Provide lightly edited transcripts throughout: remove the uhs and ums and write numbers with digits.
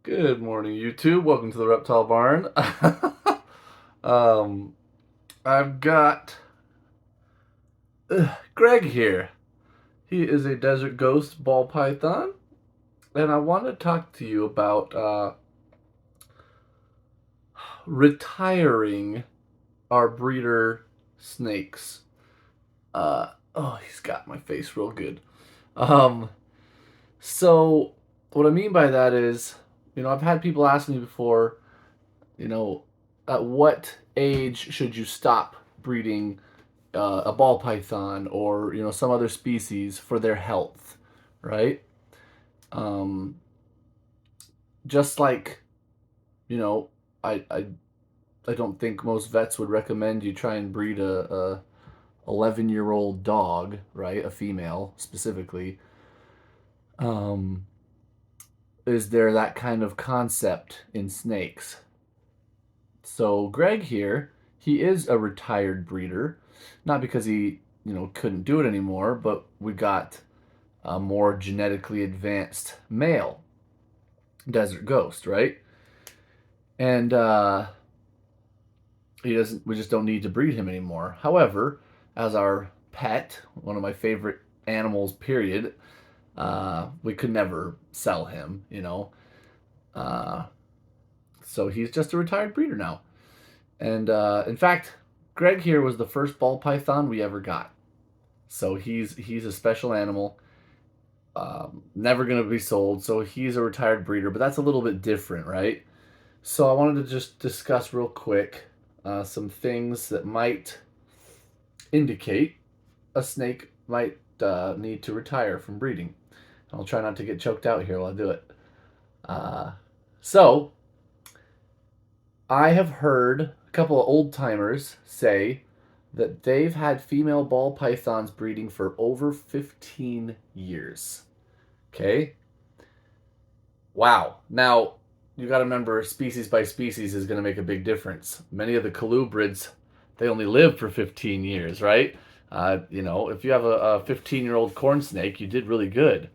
Good morning, YouTube. Welcome to the Reptile Barn. um, I've got Greg here. He is a desert ghost ball python, and I want to talk to you about retiring our breeder snakes. He's got my face real good. Um, so what I mean by that is, I've had people ask me before, you know, at what age should you stop breeding a ball python or some other species for their health, right? Um, just like you know, I, I I don't think most vets would recommend you try and breed a 11-year-old dog, right? A female specifically. Um, is there that kind of concept in snakes? So Greg here, he is a retired breeder, not because he couldn't do it anymore, but we got a more genetically advanced male desert ghost, right? And he doesn't. We just don't need to breed him anymore. However, as our pet, one of my favorite animals, period, we could never sell him, Uh, so he's just a retired breeder now. And in fact, Greg here was the first ball python we ever got. So he's a special animal, never going to be sold. So he's a retired breeder, but that's a little bit different, right? So I wanted to just discuss real quick some things that might indicate a snake might need to retire from breeding. I'll try not to get choked out here while I do it. Uh, so I have heard a couple of old timers say that they've had female ball pythons breeding for over 15 years. Okay? Wow. Now, you got to remember, species by species is going to make a big difference. Many of the colubrids, they only live for 15 years, right? If you have a 15-year-old corn snake, you did really good.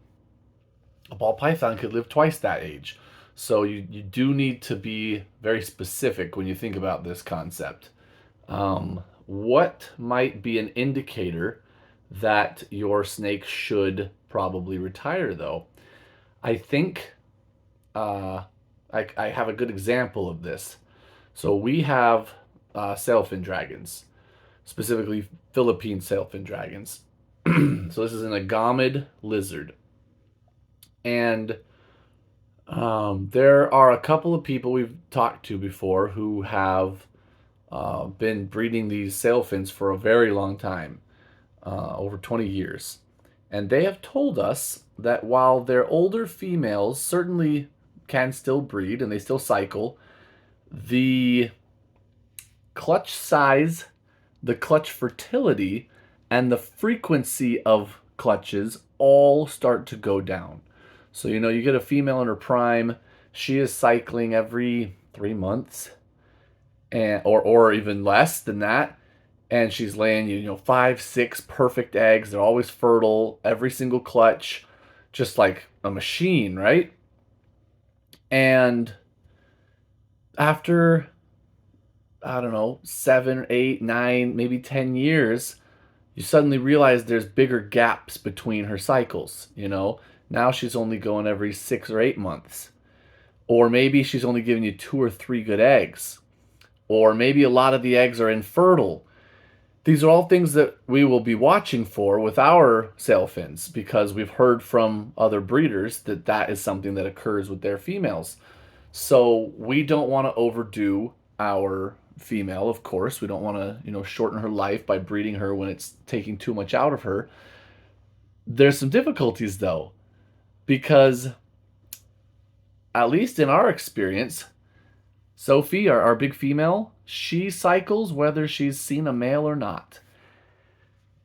A ball python could live twice that age. So you do need to be very specific when you think about this concept. What might be an indicator that your snake should probably retire, though? I think uh, I have a good example of this. So we have sailfin dragons, specifically Philippine sailfin dragons. So this is an agamid lizard. And there are a couple of people we've talked to before who have been breeding these sailfins for a very long time, over 20 years. And they have told us that while their older females certainly can still breed and they still cycle, the clutch size, the clutch fertility, and the frequency of clutches all start to go down. So, you get a female in her prime, she is cycling every 3 months, or even less than that. And she's laying 5, 6 perfect eggs. They're always fertile, every single clutch, just like a machine, right? And after, I don't know, 7, 8, 9, maybe 10 years, you suddenly realize there's bigger gaps between her cycles. Now she's only going every 6 or 8 months. Or maybe she's only giving you 2 or 3 good eggs. Or maybe a lot of the eggs are infertile. These are all things that we will be watching for with our sailfins because we've heard from other breeders that that is something that occurs with their females. So we don't want to overdo our female, of course. We don't want to, shorten her life by breeding her when it's taking too much out of her. There's some difficulties though, because at least in our experience, Sophie, our big female, she cycles whether she's seen a male or not.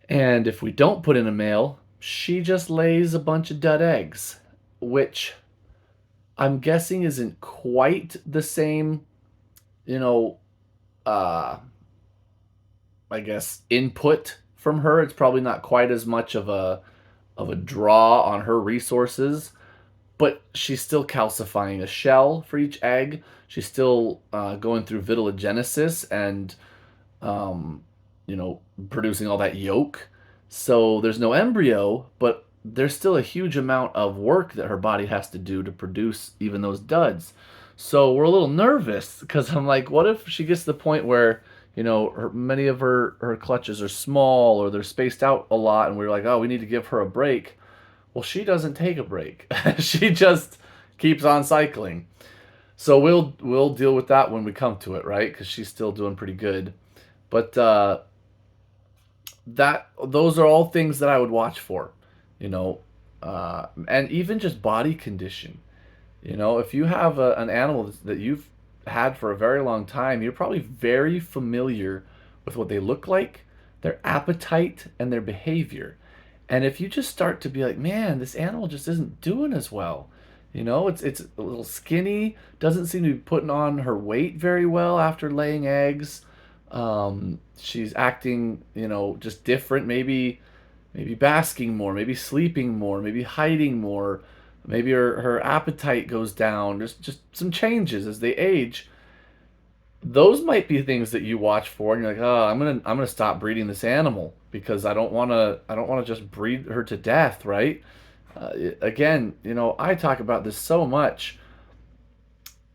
And if we don't put in a male, she just lays a bunch of dud eggs, which I'm guessing isn't quite the same, you know, uh, I guess input from her. It's probably not quite as much of a draw on her resources, but she's still calcifying a shell for each egg. She's still going through vitellogenesis and um, producing all that yolk. So there's no embryo, but there's still a huge amount of work that her body has to do to produce even those duds. So we're a little nervous because I'm like, what if she gets to the point where, many of her clutches are small or they're spaced out a lot, and we're like, oh, we need to give her a break. Well, she doesn't take a break. She just keeps on cycling. So we'll deal with that when we come to it, right? Because she's still doing pretty good. But those are all things that I would watch for, you know, and even just body condition. If you have an animal that you've had for a very long time, you're probably very familiar with what they look like, their appetite, and their behavior. And if you just start to be like, man, this animal just isn't doing as well. It's a little skinny, doesn't seem to be putting on her weight very well after laying eggs. She's acting, just different. Maybe basking more, maybe sleeping more, maybe hiding more. Maybe her appetite goes down. There's just some changes as they age. Those might be things that you watch for, and you're like, oh, I'm gonna stop breeding this animal because I don't wanna just breed her to death, right? Again, I talk about this so much.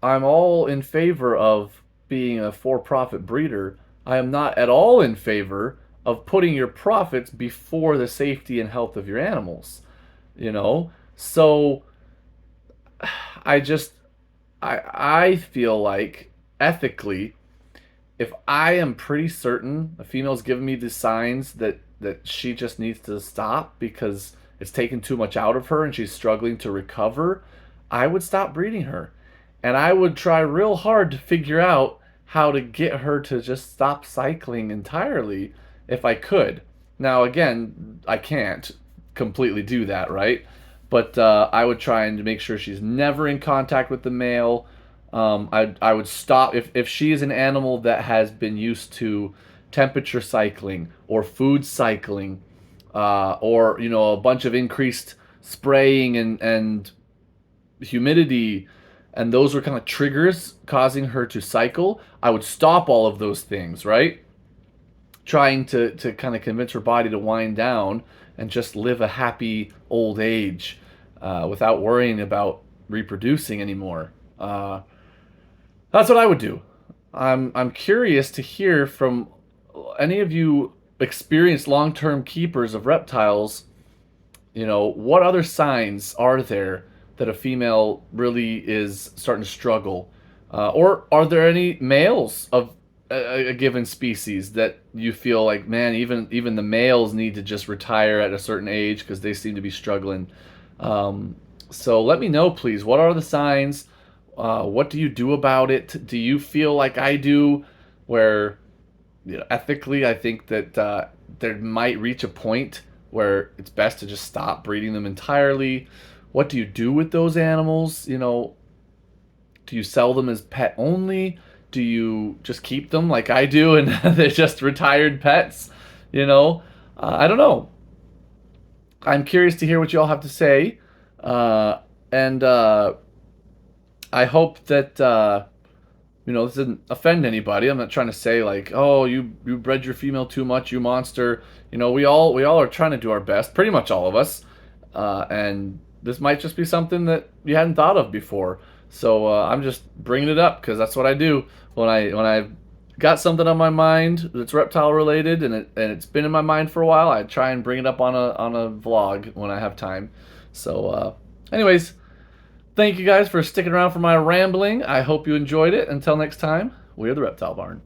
I'm all in favor of being a for-profit breeder. I am not at all in favor of putting your profits before the safety and health of your animals. So I just I feel like ethically, if I am pretty certain a female's giving me the signs that she just needs to stop because it's taken too much out of her and she's struggling to recover, I would stop breeding her. And I would try real hard to figure out how to get her to just stop cycling entirely if I could. Now, again, I can't completely do that, right? But I would try and make sure she's never in contact with the male. I would stop if she is an animal that has been used to temperature cycling or food cycling, or a bunch of increased spraying and humidity, and those were kind of triggers causing her to cycle. I would stop all of those things, right? Trying to kind of convince her body to wind down and just live a happy old age without worrying about reproducing anymore. That's what I would do. I'm curious to hear from any of you experienced long-term keepers of reptiles. What other signs are there that a female really is starting to struggle? Or are there any males of a given species that you feel like, man, even the males need to just retire at a certain age because they seem to be struggling? So let me know, please. What are the signs? What do you do about it? Do you feel like I do, where ethically I think that there might reach a point where it's best to just stop breeding them entirely? What do you do with those animals? Do you sell them as pet only? Do you just keep them like I do and they're just retired pets? I don't know. I'm curious to hear what you all have to say. And I hope that this didn't offend anybody. I'm not trying to say like, oh, you bred your female too much, you monster. We all are trying to do our best, pretty much all of us. And this might just be something that you hadn't thought of before. So I'm just bringing it up because that's what I do when I've got something on my mind that's reptile related, and it's been in my mind for a while. I try and bring it up on a vlog when I have time. So anyways, thank you guys for sticking around for my rambling. I hope you enjoyed it. Until next time, we are the Reptile Barn.